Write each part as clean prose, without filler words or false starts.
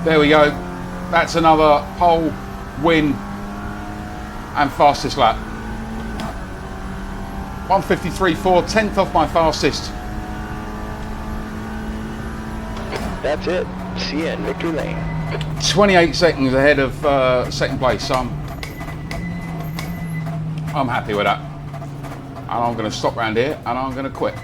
There we go. That's another pole, win, and fastest lap. 1:53.4, 10th off my fastest. That's it. See you in victory lane. 28 seconds ahead of second place. So I'm happy with that. And I'm going to stop around here and I'm going to quit.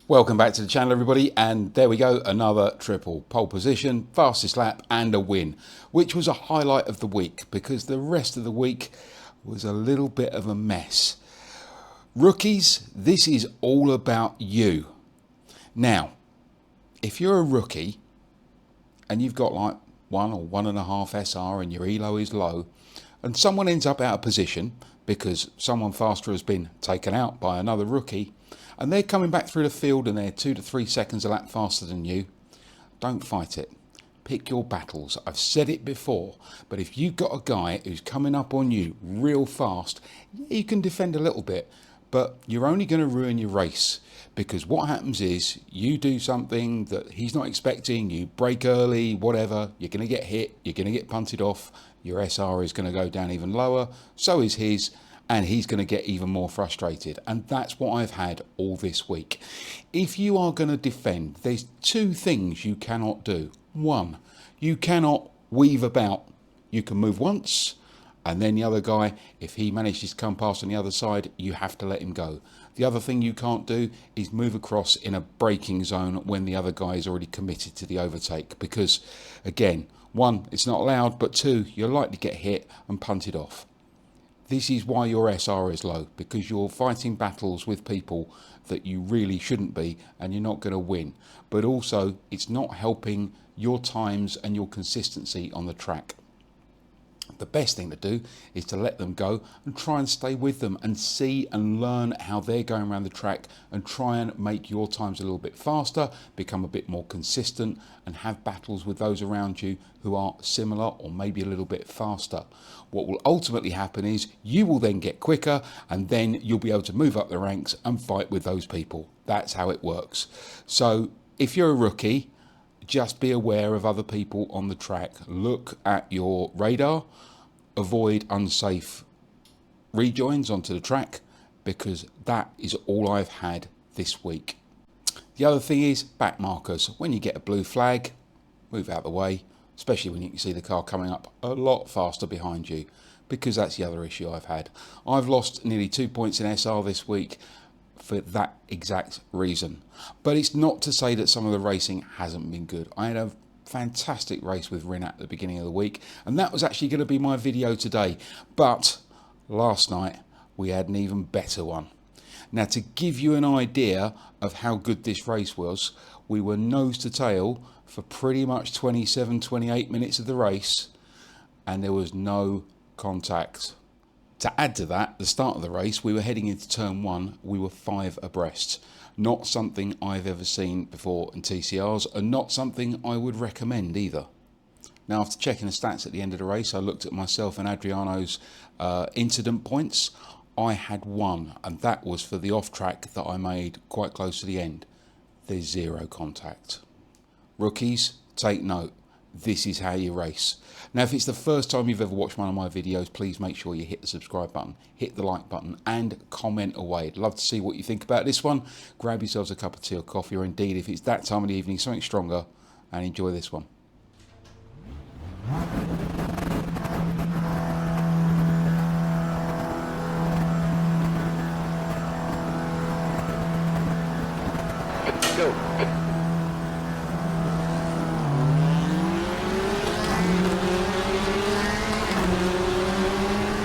Welcome back to the channel, everybody, and there we go, another triple pole position, fastest lap and a win, which was a highlight of the week because the rest of the week was a little bit of a mess. Rookies, this is all about you. Now, if you're a rookie and you've got like 1 or 1.5 SR and your elo is low and someone ends up out of position because someone faster has been taken out by another rookie, and they're coming back through the field and they're 2 to 3 seconds a lap faster than you, don't fight it. Pick your battles. I've said it before, but if you've got a guy who's coming up on you real fast, you can defend a little bit, but you're only going to ruin your race, because what happens is you do something that he's not expecting, you brake early, whatever, you're going to get hit, you're going to get punted off, your SR is going to go down even lower, so is his, and he's going to get even more frustrated. And that's what I've had all this week. If you are going to defend, there's 2 things you cannot do. 1, you cannot weave about. You can move once, and then the other guy, if he manages to come past on the other side, you have to let him go. The other thing you can't do is move across in a braking zone when the other guy is already committed to the overtake, because again, 1, it's not allowed, but 2, you're likely to get hit and punted off. This is why your SR is low, because you're fighting battles with people that you really shouldn't be, and you're not going to win. But also, it's not helping your times and your consistency on the track. The best thing to do is to let them go and try and stay with them and see and learn how they're going around the track, and try and make your times a little bit faster, become a bit more consistent, and have battles with those around you who are similar or maybe a little bit faster. What will ultimately happen is you will then get quicker, and then you'll be able to move up the ranks and fight with those people. That's how it works. So if you're a rookie, just be aware of other people on the track. Look at your radar, avoid unsafe rejoins onto the track, because that is all I've had this week. The other thing is back markers. When you get a blue flag, move out of the way, especially when you can see the car coming up a lot faster behind you, because that's the other issue I've had. I've lost nearly 2 points in SR this week for that exact reason. But it's not to say that some of the racing hasn't been good. I had a fantastic race with Rinat at the beginning of the week, and that was actually going to be my video today. But last night we had an even better one. Now, to give you an idea of how good this race was, we were nose to tail for pretty much 27-28 minutes of the race, and there was no contact. To add to that, the start of the race, we were heading into turn 1, we were 5 abreast. Not something I've ever seen before in TCRs, and not something I would recommend either. Now, after checking the stats at the end of the race, I looked at myself and Adriano's incident points. I had 1, and that was for the off track that I made quite close to the end. There's 0 contact. Rookies, take note. This is how you race. Now, if it's the first time you've ever watched one of my videos, please make sure you hit the subscribe button, hit the like button, and comment away. I'd love to see what you think about this one. Grab yourselves a cup of tea or coffee, or indeed, if it's that time of the evening, something stronger, and enjoy this one. Go.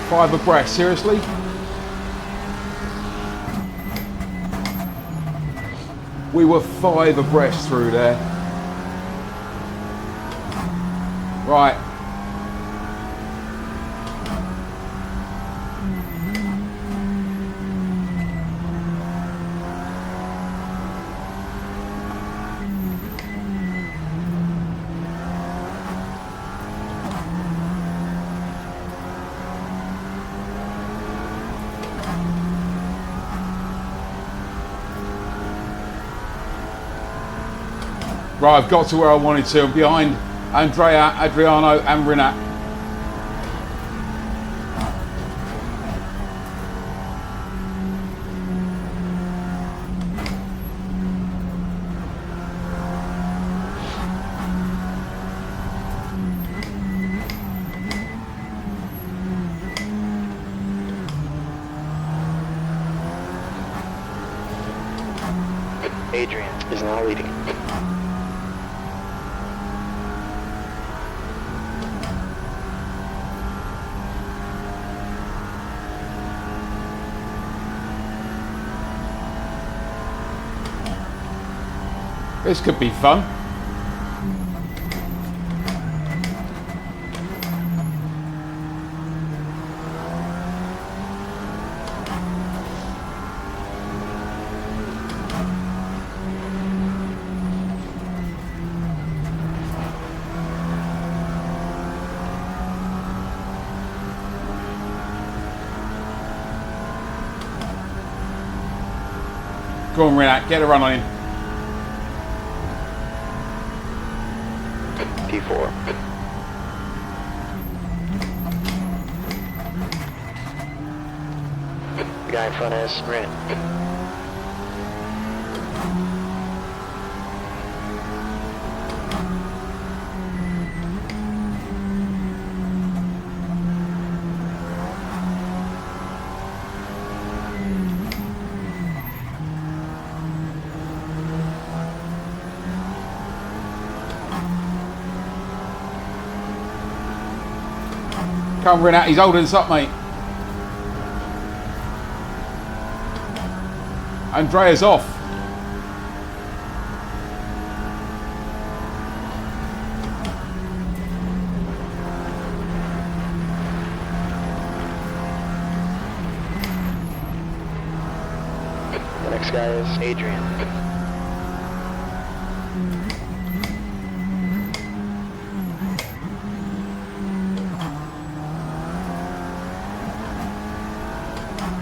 5 abreast, seriously? We were 5 abreast through there. Right. Right, I've got to where I wanted to. I'm behind Andrea, Adriano and Rinat. Adrian is now leading. This could be fun. Go on, Rinat, get a run on him. P4. The guy in front is Rinat. Come, Rinat, he's holding us up, mate. Andrea's off. The next guy is Adrian.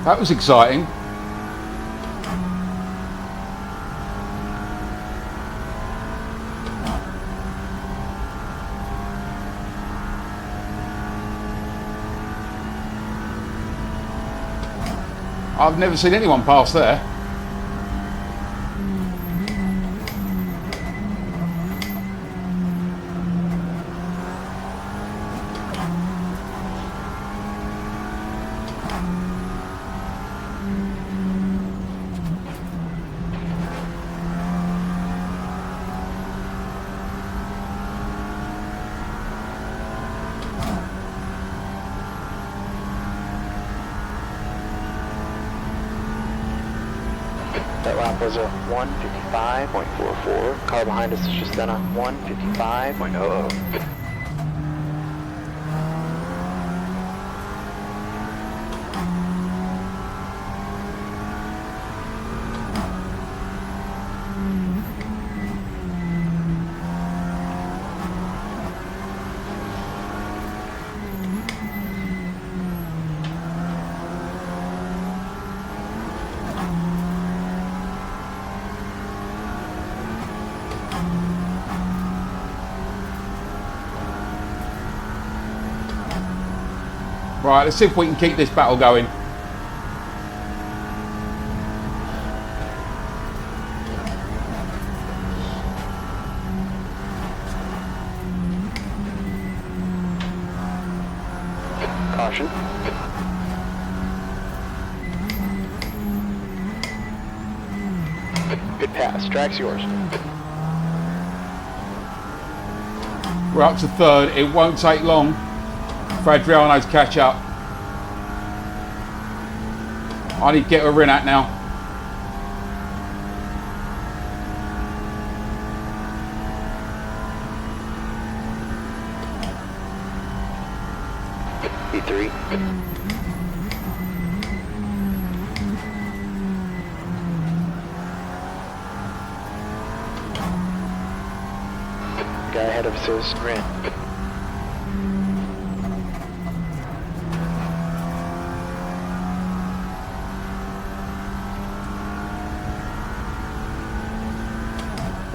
That was exciting. I've never seen anyone pass there. That lap was a 1:55.44. Car behind us is just done a 1:55.00. Right, let's see if we can keep this battle going. Caution. Good pass. Track's yours. We're up to third. It won't take long for Adriano to catch up. I need to get a Rinat now. P3. Guy ahead of us is Rinat.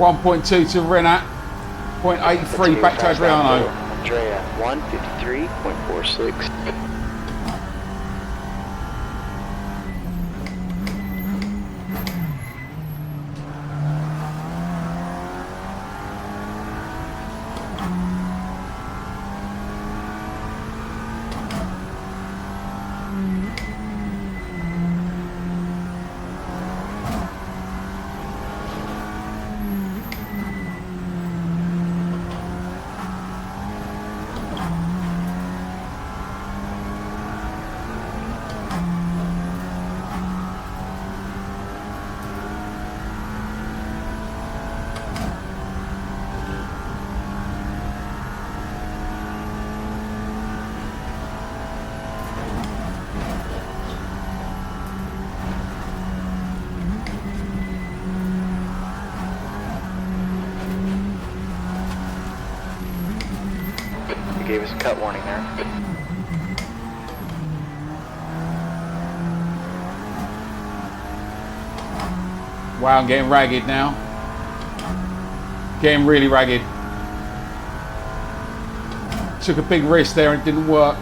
1.2 to Rinat. 0.83 back to Adriano. Andrea, 153.46. Gave us a cut warning there. Wow, I'm getting ragged now. Getting really ragged. Took a big risk there and it didn't work.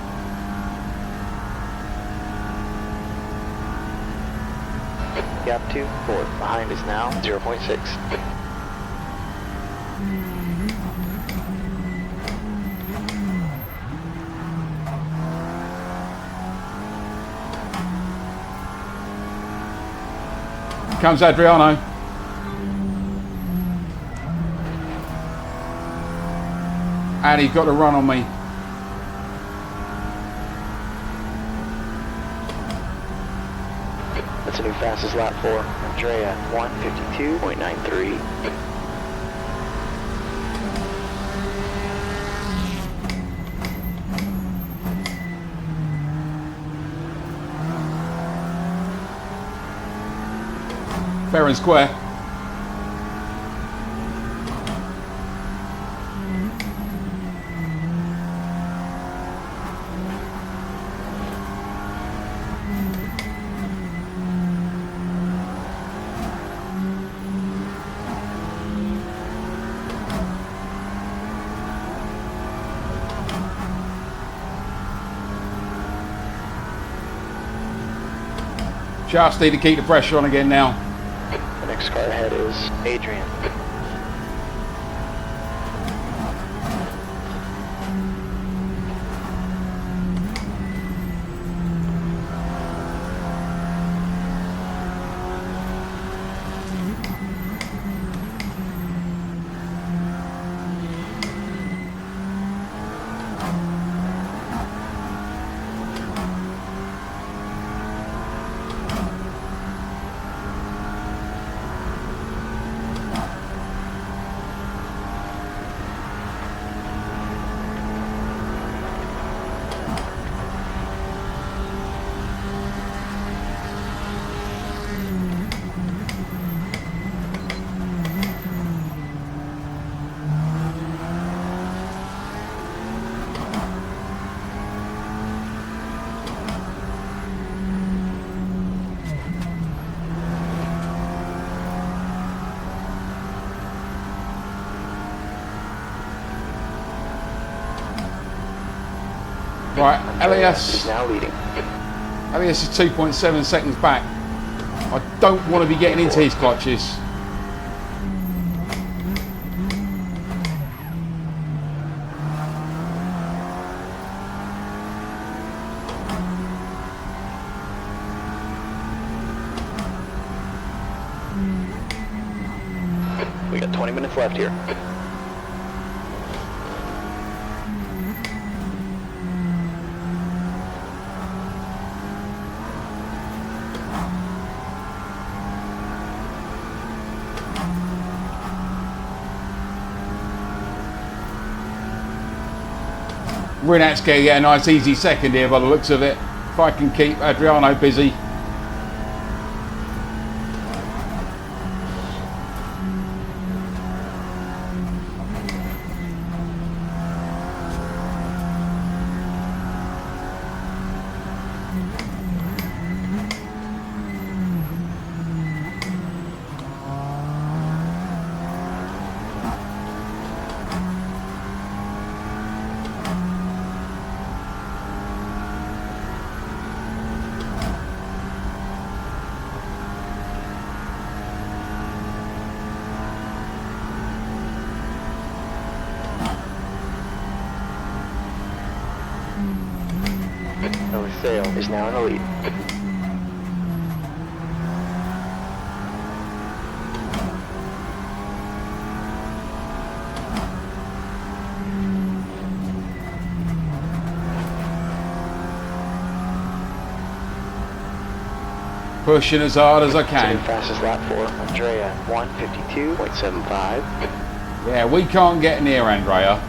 Gap 2, 4. Behind us now, 0.6. Comes Adriano. And he got a run on me. That's a new fastest lap for Andrea, 152.93. Fair and square. Just need to keep the pressure on again now. The next car ahead is Adrian. Right, Is now leading. Elias is 2.7 seconds back. I don't want to be getting into his clutches. We got 20 minutes left here. Rinat's going to get a nice easy second here by the looks of it. If I can keep Adriano busy. Sale is now in the lead. Pushing as hard as I can. Fastest lap for Andrea, 152.75. Yeah, we can't get near Andrea.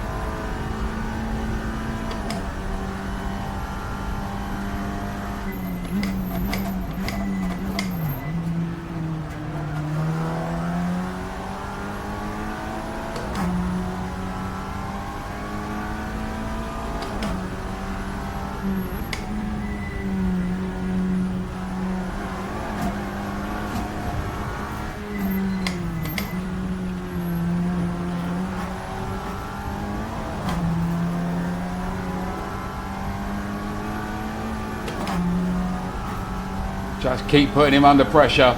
Just keep putting him under pressure.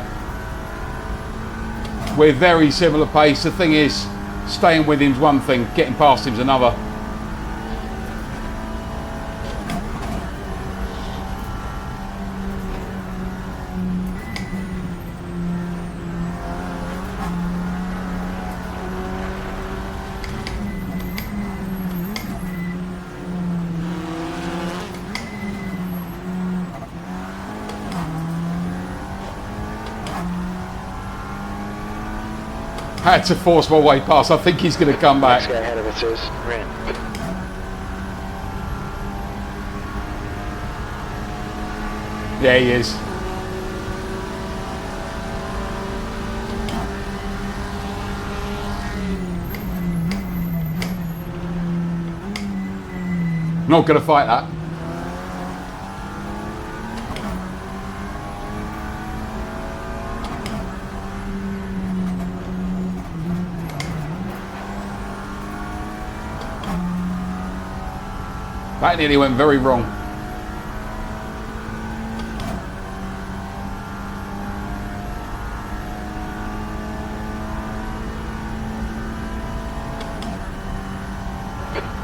We're very similar pace. The thing is, staying with him's one thing, getting past him's another. Had to force my way past. I think he's going to come back. Next guy ahead of us is Rin. Yeah, he is. Not going to fight that. That nearly went very wrong.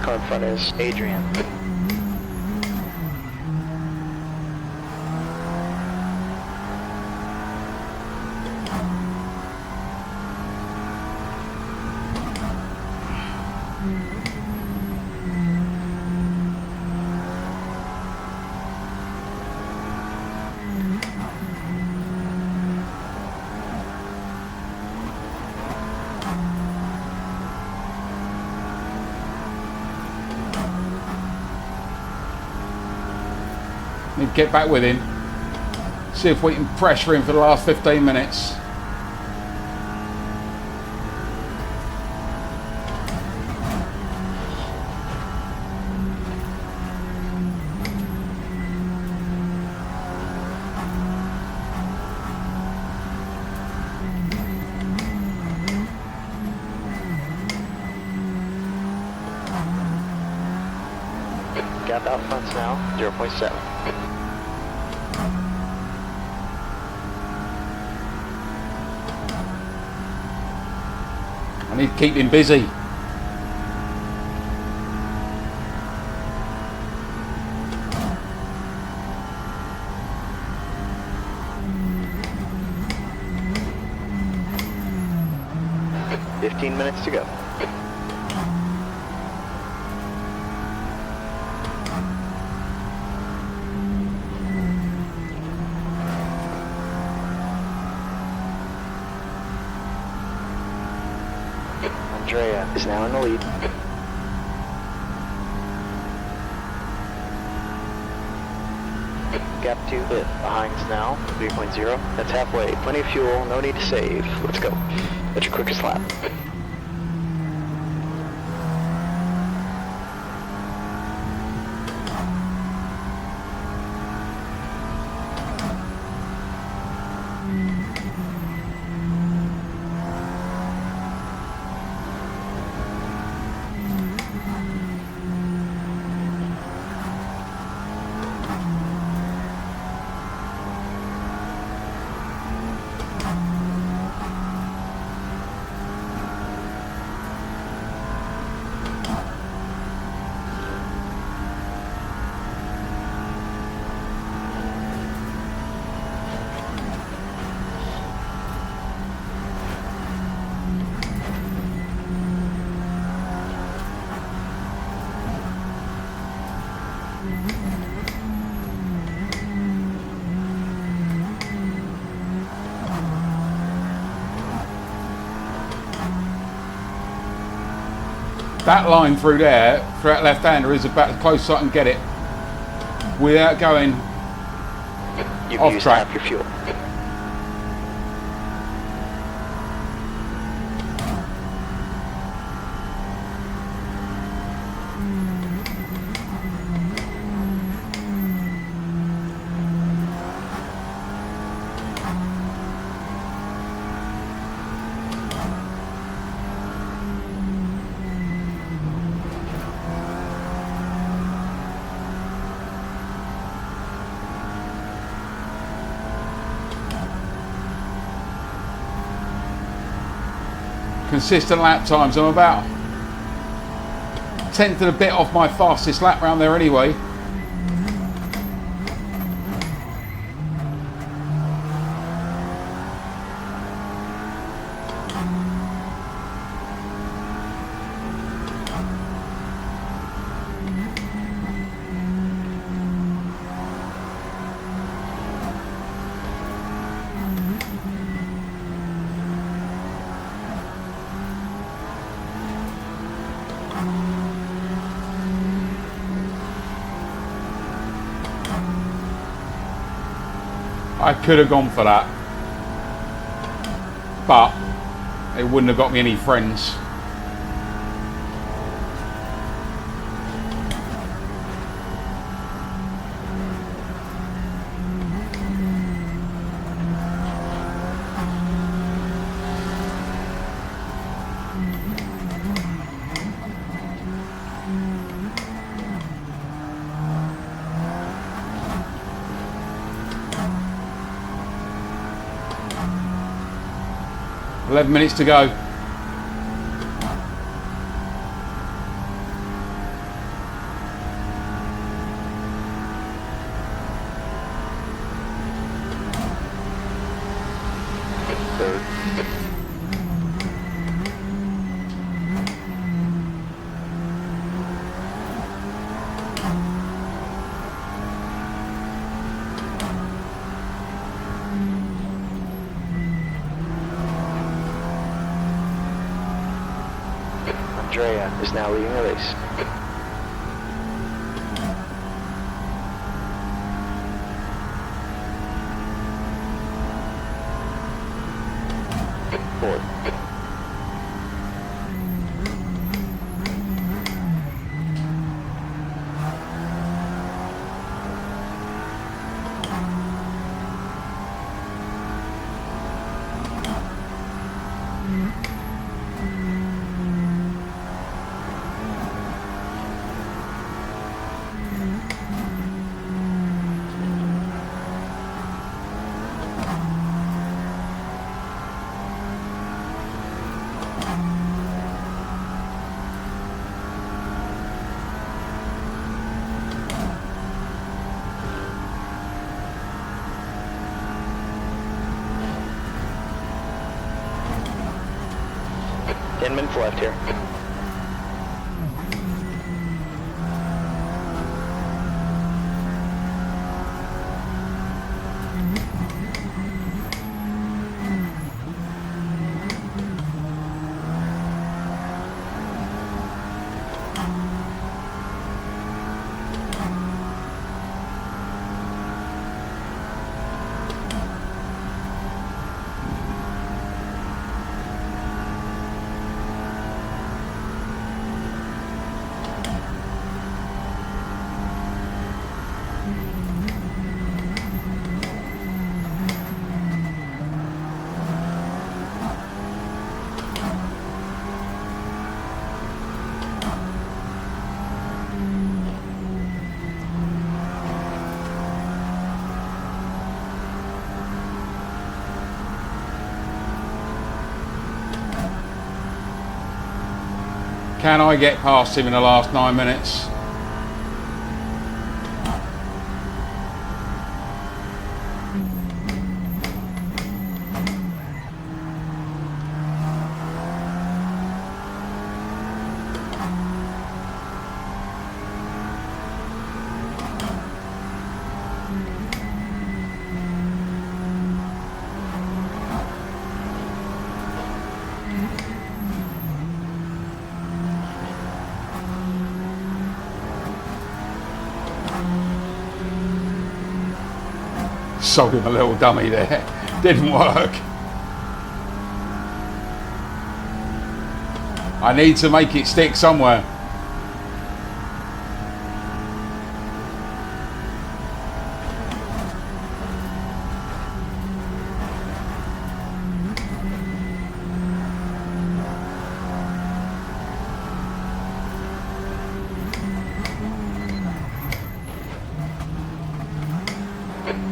Car in front is Adrian. Need to get back with him. See if we can pressure him for the last 15 minutes. Gap out fronts now, 0.7. I need to keep him busy. $15 minutes to go. Andrea is now in the lead. Gap 2 hit. Behind us now, 3.0. That's halfway. Plenty of fuel, no need to save. Let's go. That's your quickest lap. That line through there, for that left-hander, is about as close as I can get it without going You've off used track. half your fuel. Consistent lap times. I'm about tenth of a bit off my fastest lap round there anyway. I could have gone for that, but it wouldn't have got me any friends. $11 minutes to go. Third. Andrea is now leading the race. Fourth. Minutes left here. Can I get past him in the last 9 minutes? sold him a little dummy there. Didn't work. I need to make it stick somewhere.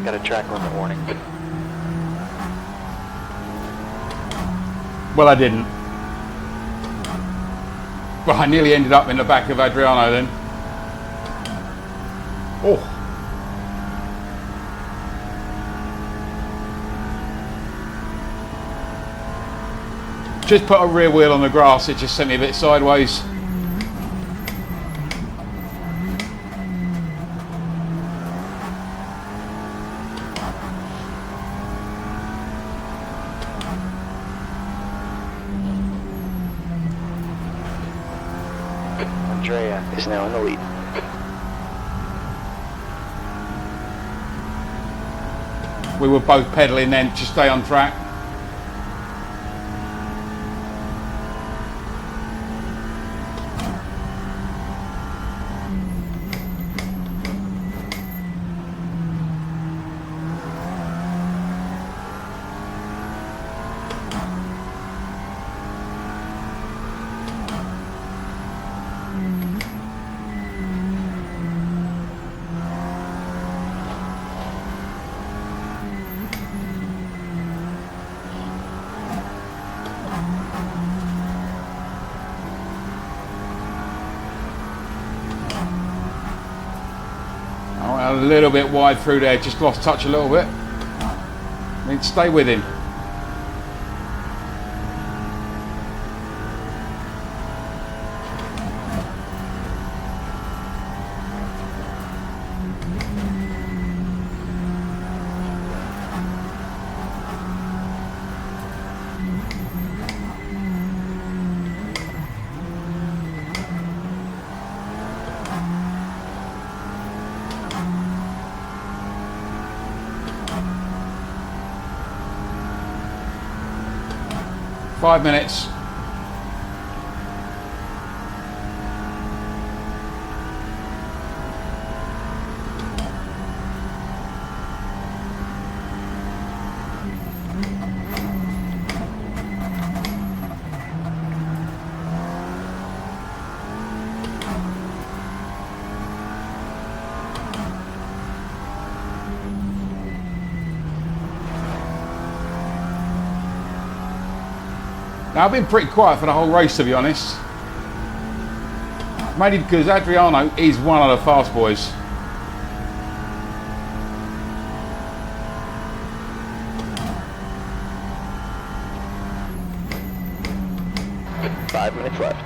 Got a track limit warning. Well, I didn't. Well, I nearly ended up in the back of Adriano then. Oh. Just put a rear wheel on the grass, it just sent me a bit sideways. Andrea is now in the lead. We were both pedaling then to stay on track. A little bit wide through there, just lost touch a little bit. Need to stay with him. Five minutes. Now, I've been pretty quiet for the whole race, to be honest. Mainly because Adriano is one of the fast boys. Five minutes left.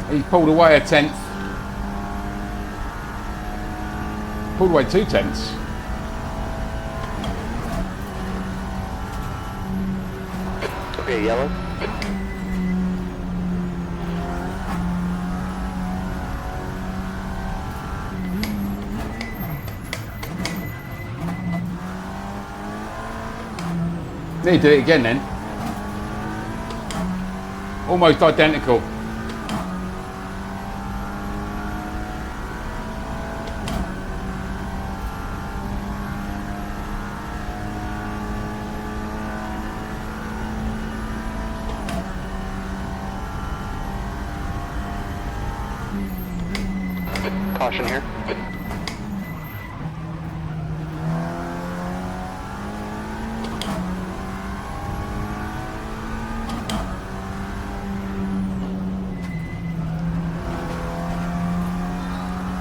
He's pulled away a tenth. Pulled away 2/10. Okay, yellow. Need to do it again then. Almost identical. Caution here.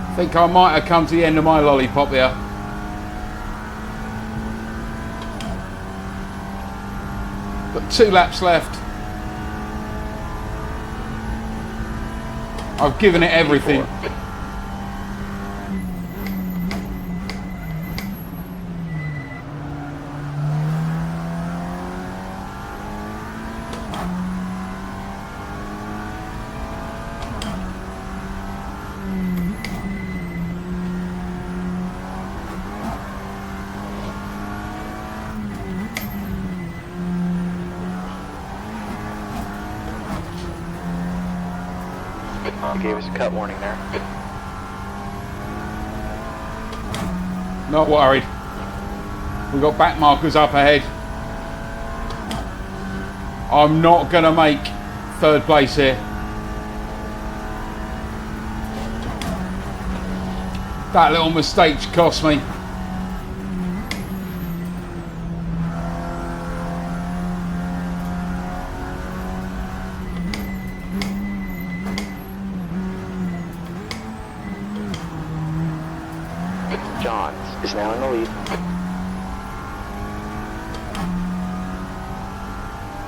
I think I might have come to the end of my lollipop here. 2 laps left. I've given it everything. He gave us a cut warning there. Not worried. We've got back markers up ahead. I'm not going to make 3rd place here. That little mistake cost me. Johns is now in the lead.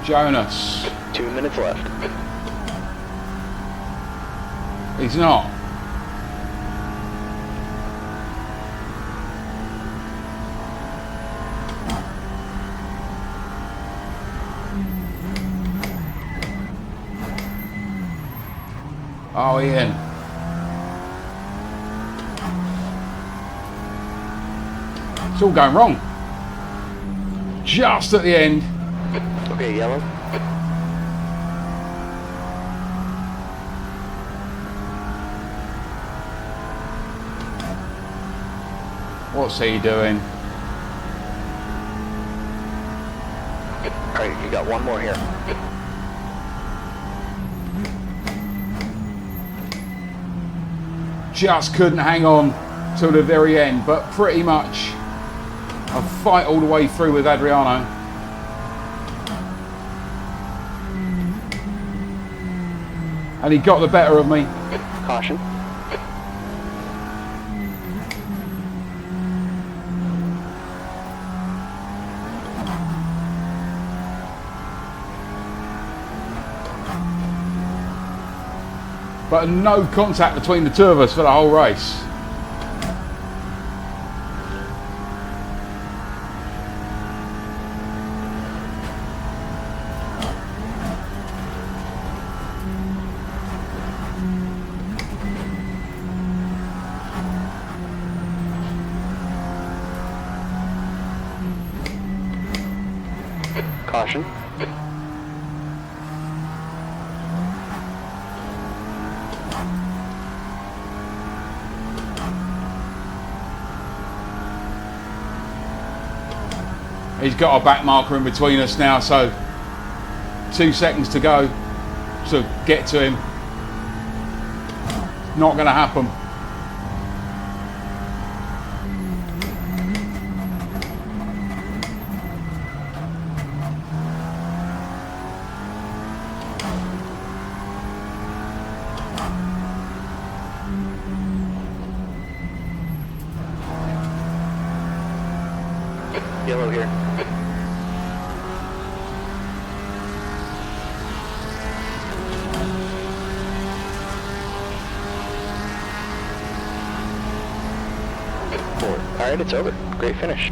Jonas. 2 minutes left. He's not. Oh, Ian. It's all going wrong. Just at the end. Okay, yellow. What's he doing? Alright, you got one more here. Just couldn't hang on till the very end, but pretty much a fight all the way through with Adriano. And he got the better of me. Caution. But no contact between the two of us for the whole race. Caution. He's got a back marker in between us now, so 2 seconds to go to get to him. Not going to happen. Yellow here. Alright, it's over. Great finish.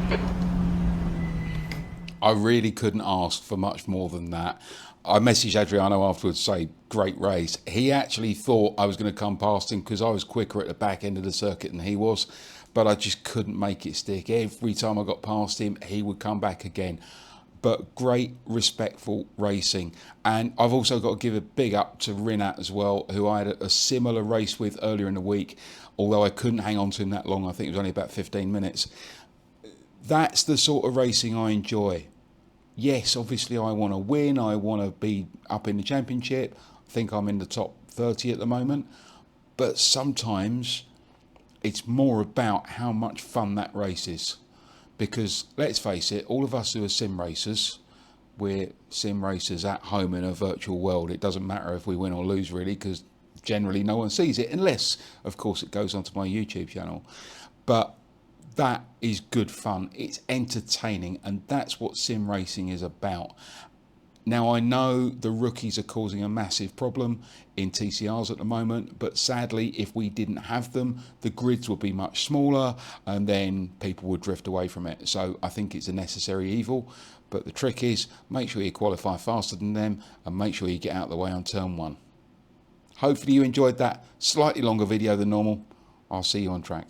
I really couldn't ask for much more than that. I messaged Adriano afterwards to say, great race. He actually thought I was going to come past him because I was quicker at the back end of the circuit than he was, but I just couldn't make it stick. Every time I got past him, he would come back again. But great, respectful racing. And I've also got to give a big up to Rinat as well, who I had a similar race with earlier in the week, although I couldn't hang on to him that long. I think it was only about 15 minutes. That's the sort of racing I enjoy. Yes, obviously I want to win. I want to be up in the championship. I think I'm in the top 30 at the moment. But sometimes it's more about how much fun that race is. Because let's face it, all of us who are sim racers, we're sim racers at home in a virtual world. It doesn't matter if we win or lose really, because generally no one sees it, unless of course it goes onto my YouTube channel. But that is good fun. It's entertaining, and that's what sim racing is about. Now, I know the rookies are causing a massive problem in TCRs at the moment, but sadly, if we didn't have them, the grids would be much smaller and then people would drift away from it. So I think it's a necessary evil, but the trick is make sure you qualify faster than them and make sure you get out of the way on turn 1. Hopefully you enjoyed that slightly longer video than normal. I'll see you on track.